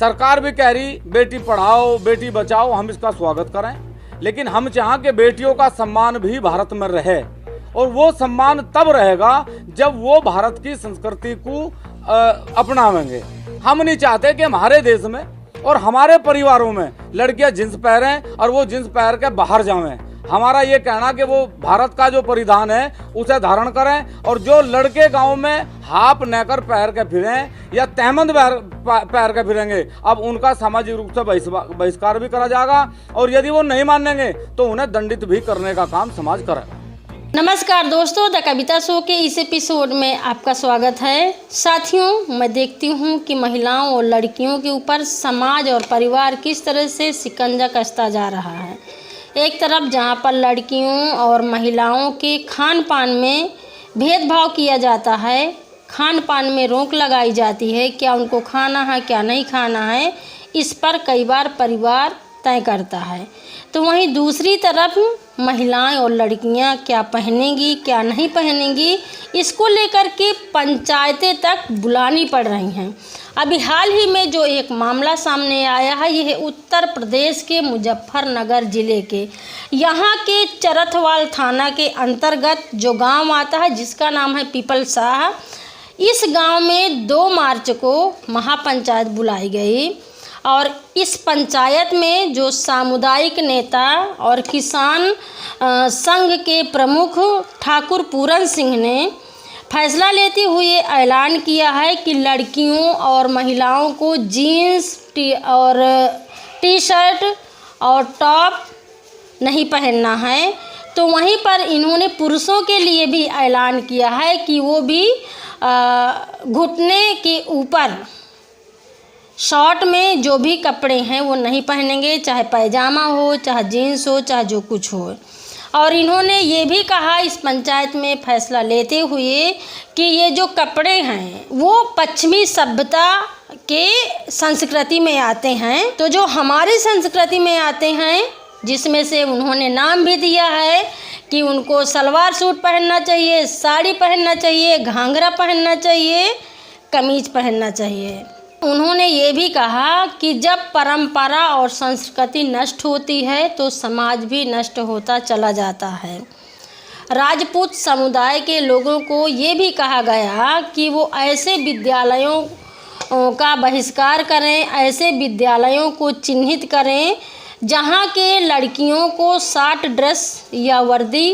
सरकार भी कह रही बेटी पढ़ाओ बेटी बचाओ, हम इसका स्वागत करें, लेकिन हम चाहें कि बेटियों का सम्मान भी भारत में रहे, और वो सम्मान तब रहेगा जब वो भारत की संस्कृति को अपनावेंगे। हम नहीं चाहते कि हमारे देश में और हमारे परिवारों में लड़कियां जींस पहनें और वो जींस पहन के बाहर जावें। हमारा ये कहना कि वो भारत का जो परिधान है उसे धारण करें, और जो लड़के गांव में हाफ नेकर पहन के फिरें या तहमंद पहन के फिरेंगे, अब उनका सामाजिक रूप से बहिष्कार भी करा जाएगा, और यदि वो नहीं मानेंगे तो उन्हें दंडित भी करने का काम समाज करेगा। नमस्कार दोस्तों, द कविता शो के इस एपिसोड में आपका स्वागत है। साथियों, मैं देखती हूँ कि महिलाओं और लड़कियों के ऊपर समाज और परिवार किस तरह से शिकंजा कसता जा रहा है। एक तरफ जहाँ पर लड़कियों और महिलाओं के खान पान में भेदभाव किया जाता है, खान पान में रोक लगाई जाती है, क्या उनको खाना है क्या नहीं खाना है, इस पर कई बार परिवार तय करता है, तो वहीं दूसरी तरफ महिलाएं और लड़कियां क्या पहनेंगी क्या नहीं पहनेंगी, इसको लेकर के पंचायतें तक बुलानी पड़ रही हैं। अभी हाल ही में जो एक मामला सामने आया है, यह उत्तर प्रदेश के मुजफ्फरनगर ज़िले के यहाँ के चरथवाल थाना के अंतर्गत जो गांव आता है जिसका नाम है पीपलशाह। इस गांव में 2 मार्च को महापंचायत बुलाई गई, और इस पंचायत में जो सामुदायिक नेता और किसान संघ के प्रमुख ठाकुर पूरन सिंह ने फैसला लेते हुए ऐलान किया है कि लड़कियों और महिलाओं को जीन्स और टी शर्ट और टॉप नहीं पहनना है। तो वहीं पर इन्होंने पुरुषों के लिए भी ऐलान किया है कि वो भी घुटने के ऊपर शॉर्ट में जो भी कपड़े हैं वो नहीं पहनेंगे, चाहे पैजामा हो चाहे जीन्स हो चाहे जो कुछ हो। और इन्होंने ये भी कहा इस पंचायत में फैसला लेते हुए कि ये जो कपड़े हैं वो पश्चिमी सभ्यता के संस्कृति में आते हैं, तो जो हमारी संस्कृति में आते हैं, जिसमें से उन्होंने नाम भी दिया है कि उनको सलवार सूट पहनना चाहिए, साड़ी पहनना चाहिए, घाघरा पहनना चाहिए, कमीज पहनना चाहिए। उन्होंने ये भी कहा कि जब परंपरा और संस्कृति नष्ट होती है तो समाज भी नष्ट होता चला जाता है। राजपूत समुदाय के लोगों को ये भी कहा गया कि वो ऐसे विद्यालयों का बहिष्कार करें, ऐसे विद्यालयों को चिन्हित करें जहाँ के लड़कियों को शार्ट ड्रेस या वर्दी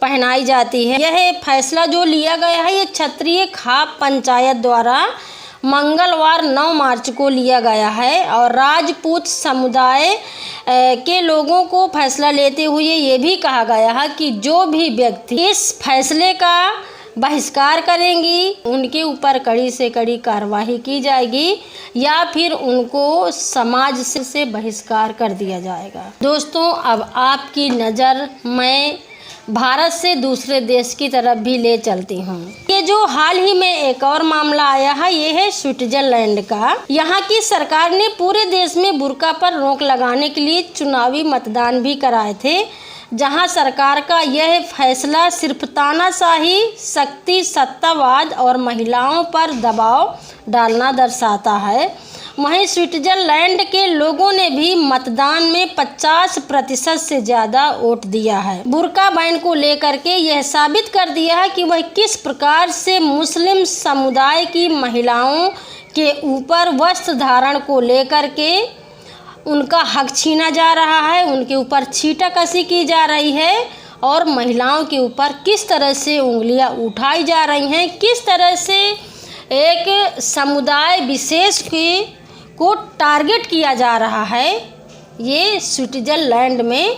पहनाई जाती है। यह फैसला जो लिया गया है ये क्षत्रिय खाप पंचायत द्वारा मंगलवार 9 मार्च को लिया गया है, और राजपूत समुदाय के लोगों को फैसला लेते हुए ये भी कहा गया है कि जो भी व्यक्ति इस फैसले का बहिष्कार करेंगी उनके ऊपर कड़ी से कड़ी कार्रवाई की जाएगी या फिर उनको समाज से बहिष्कार कर दिया जाएगा। दोस्तों, अब आपकी नज़र मैं भारत से दूसरे देश की तरफ भी ले चलती हूँ। ये जो हाल ही में एक और मामला आया है ये है स्विट्जरलैंड का। यहाँ की सरकार ने पूरे देश में बुर्का पर रोक लगाने के लिए चुनावी मतदान भी कराए थे, जहाँ सरकार का यह फैसला सिर्फ तानाशाही, शक्ति, सत्तावाद और महिलाओं पर दबाव डालना दर्शाता है। वहीं स्विट्जरलैंड के लोगों ने भी मतदान में 50% से ज़्यादा वोट दिया है। बुर्का बैन को लेकर के यह साबित कर दिया है कि वह किस प्रकार से मुस्लिम समुदाय की महिलाओं के ऊपर वस्त्र धारण को लेकर के उनका हक छीना जा रहा है, उनके ऊपर छींटाकशी की जा रही है, और महिलाओं के ऊपर किस तरह से उंगलियां उठाई जा रही हैं, किस तरह से एक समुदाय विशेष को टारगेट किया जा रहा है। ये स्विट्जरलैंड में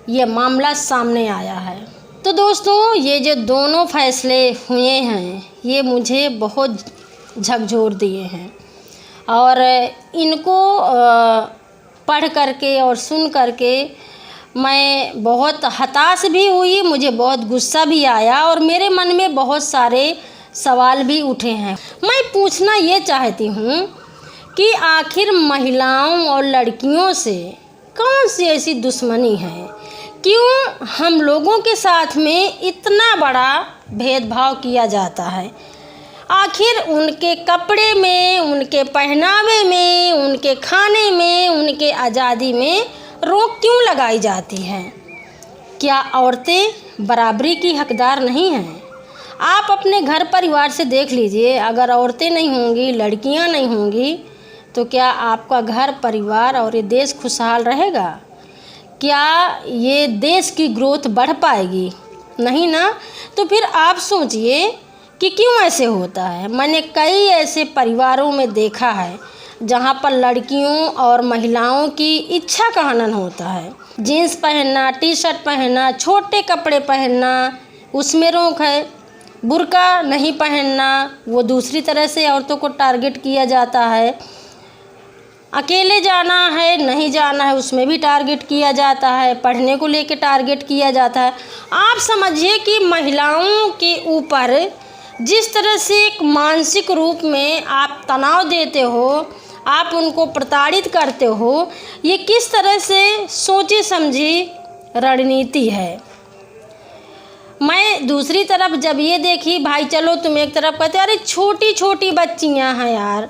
ये मामला सामने आया है। तो दोस्तों, ये जो दोनों फैसले हुए हैं ये मुझे बहुत झकझोर दिए हैं, और इनको पढ़ करके और सुन करके मैं बहुत हताश भी हुई, मुझे बहुत गुस्सा भी आया, और मेरे मन में बहुत सारे सवाल भी उठे हैं। मैं पूछना ये चाहती हूँ कि आखिर महिलाओं और लड़कियों से कौन सी ऐसी दुश्मनी है, क्यों हम लोगों के साथ में इतना बड़ा भेदभाव किया जाता है। आखिर उनके कपड़े में, उनके पहनावे में, उनके खाने में, उनके आज़ादी में रोक क्यों लगाई जाती है? क्या औरतें बराबरी की हकदार नहीं हैं? आप अपने घर परिवार से देख लीजिए, अगर औरतें नहीं होंगी, लड़कियां नहीं होंगी, तो क्या आपका घर परिवार और ये देश खुशहाल रहेगा? क्या ये देश की ग्रोथ बढ़ पाएगी? नहीं ना। तो फिर आप सोचिए कि क्यों ऐसे होता है। मैंने कई ऐसे परिवारों में देखा है जहाँ पर लड़कियों और महिलाओं की इच्छा का हनन होता है। जीन्स पहनना, टी शर्ट पहनना, छोटे कपड़े पहनना, उसमें रोक है। बुर्का नहीं पहनना, वो दूसरी तरह से औरतों को टारगेट किया जाता है। अकेले जाना है, नहीं जाना है, उसमें भी टारगेट किया जाता है। पढ़ने को लेके टारगेट किया जाता है। आप समझिए कि महिलाओं के ऊपर जिस तरह से एक मानसिक रूप में आप तनाव देते हो, आप उनको प्रताड़ित करते हो, ये किस तरह से सोची समझी रणनीति है। मैं दूसरी तरफ जब ये देखी, भाई चलो तुम एक तरफ कहते अरे छोटी छोटी बच्चियां हैं यार,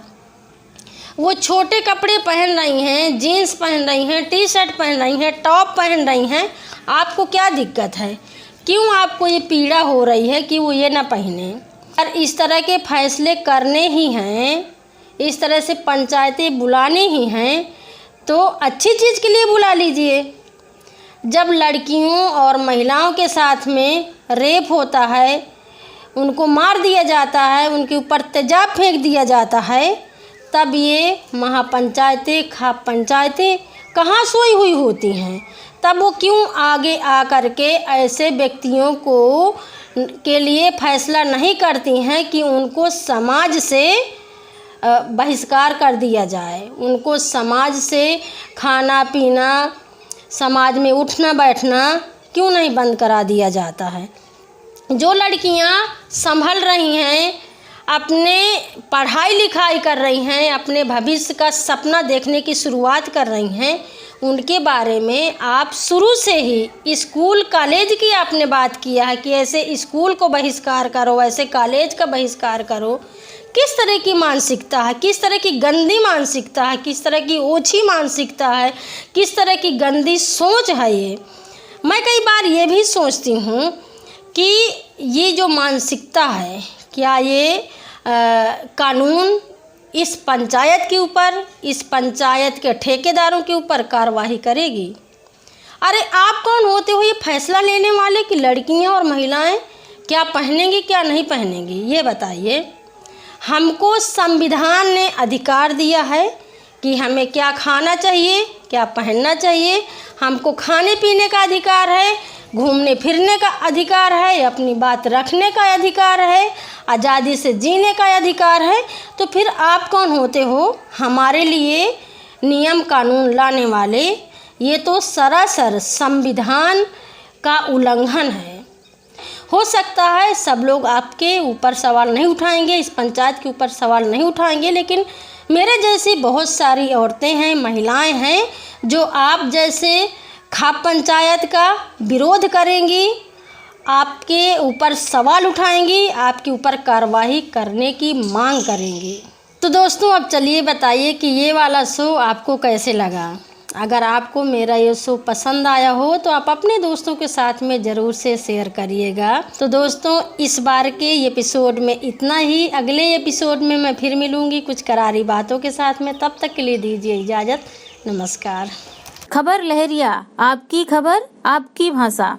वो छोटे कपड़े पहन रही हैं, जीन्स पहन रही हैं, टी शर्ट पहन रही हैं, टॉप पहन रही हैं, आपको क्या दिक्कत है? क्यों आपको ये पीड़ा हो रही है कि वो ये ना पहने? और इस तरह के फैसले करने ही हैं, इस तरह से पंचायतें बुलानी ही हैं, तो अच्छी चीज़ के लिए बुला लीजिए। जब लड़कियों और महिलाओं के साथ में रेप होता है, उनको मार दिया जाता है, उनके ऊपर तेजाब फेंक दिया जाता है, तब ये महापंचायतें, खाप पंचायतें कहाँ सोई हुई होती हैं? तब वो क्यों आगे आ कर के ऐसे व्यक्तियों को के लिए फैसला नहीं करती हैं कि उनको समाज से बहिष्कार कर दिया जाए, उनको समाज से खाना पीना, समाज में उठना बैठना क्यों नहीं बंद करा दिया जाता है? जो लड़कियां संभल रही हैं, अपने पढ़ाई लिखाई कर रही हैं, अपने भविष्य का सपना देखने की शुरुआत कर रही हैं, उनके बारे में आप शुरू से ही स्कूल कॉलेज की आपने बात किया है कि ऐसे स्कूल को बहिष्कार करो, ऐसे कॉलेज का बहिष्कार करो। किस तरह की मानसिकता है, किस तरह की गंदी मानसिकता है, किस तरह की ओछी मानसिकता है, किस तरह की गंदी सोच है ये। मैं कई बार ये भी सोचती हूँ कि ये जो मानसिकता है, क्या ये कानून इस पंचायत के ऊपर, इस पंचायत के ठेकेदारों के ऊपर कार्रवाई करेगी? अरे आप कौन होते हो ये फैसला लेने वाले कि लड़कियां और महिलाएं क्या पहनेंगी क्या नहीं पहनेंगी? ये बताइए। हमको संविधान ने अधिकार दिया है कि हमें क्या खाना चाहिए, क्या पहनना चाहिए। हमको खाने पीने का अधिकार है, घूमने फिरने का अधिकार है, अपनी बात रखने का अधिकार है, आज़ादी से जीने का अधिकार है। तो फिर आप कौन होते हो हमारे लिए नियम कानून लाने वाले? ये तो सरासर संविधान का उल्लंघन है। हो सकता है सब लोग आपके ऊपर सवाल नहीं उठाएंगे, इस पंचायत के ऊपर सवाल नहीं उठाएंगे, लेकिन मेरे जैसी बहुत सारी औरतें हैं, महिलाएं हैं, जो आप जैसे खाप पंचायत का विरोध करेंगी, आपके ऊपर सवाल उठाएंगी, आपके ऊपर कार्रवाई करने की मांग करेंगी। तो दोस्तों अब चलिए बताइए कि ये वाला शो आपको कैसे लगा। अगर आपको मेरा ये शो पसंद आया हो तो आप अपने दोस्तों के साथ में ज़रूर से शेयर करिएगा। तो दोस्तों इस बार के एपिसोड में इतना ही। अगले एपिसोड में मैं फिर मिलूँगी कुछ करारी बातों के साथ में। तब तक के लिए दीजिए इजाज़त। नमस्कार। खबर लहरिया, आपकी खबर आपकी भाषा।